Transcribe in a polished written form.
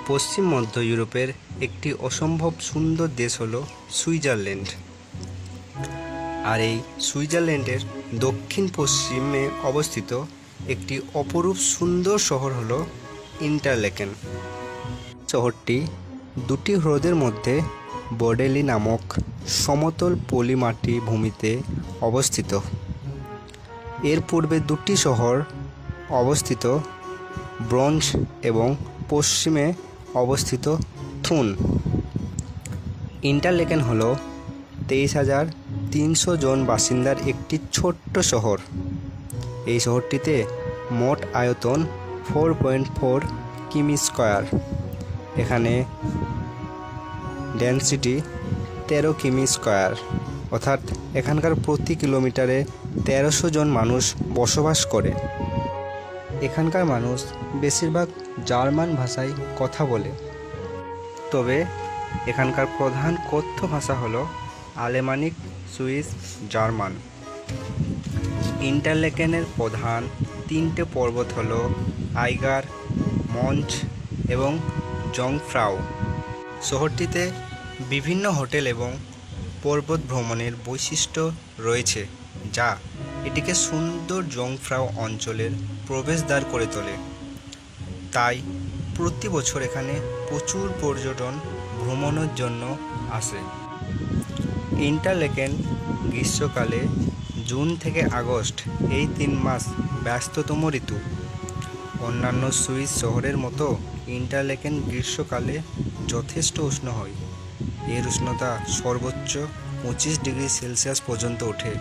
পশ্চিম মধ্য ইউরোপের একটি অসম্ভব সুন্দর দেশ হলো সুইজারল্যান্ড। আর এই সুইজারল্যান্ডের দক্ষিণ পশ্চিমে অবস্থিত একটি অপরূপ সুন্দর শহর হলো ইন্টারলেকেন। শহরটি দুটি হ্রদের মধ্যে বডেলি নামক সমতল পলিমাটি ভূমিতে অবস্থিত। এর পূর্বে দুটি শহর অবস্থিত ব্রঞ্জ এবং পশ্চিমে অবস্থিত থুন। ইন্টারলেকেন হল 23,300 জন বাসিন্দার একটি ছোট্ট শহর। এই শহরটিতে মোট আয়তন 4.4 কিমি স্কয়ার। এখানে ডেনসিটি 13 কিমি স্কয়ার, অর্থাৎ এখানকার প্রতি কিলোমিটারে 1300 জন মানুষ বসবাস করে। এখানকার মানুষ বেশিরভাগ জার্মান ভাষায় কথা বলে, তবে এখানকার প্রধান কথ্য ভাষা হলো আলেমানিক, সুইস, জার্মান। ইন্টারলেকেনের প্রধান তিনটে পর্বত হলো আইগার, মঞ্চ এবং জংফ্রাউ। শহরটিতে বিভিন্ন হোটেল এবং পর্বত ভ্রমণের বৈশিষ্ট্য রয়েছে, যা এটিকে সুন্দর জংফ্রাউ অঞ্চলের প্রবেশদ্বার করে তোলে। তাই প্রতি বছর এখানে প্রচুর পর্যটন ভ্রমণের জন্য আসে। ইন্টারলেকেন গ্রীষ্মকালে জুন থেকে আগস্ট এই 3 মাস ব্যস্ততম ঋতু। অন্যান্য সুইস শহরের মতো ইন্টারলেকেন গ্রীষ্মকালে যথেষ্ট উষ্ণ হয়। এর উষ্ণতা সর্বোচ্চ 25 ডিগ্রি সেলসিয়াস পর্যন্ত ওঠে।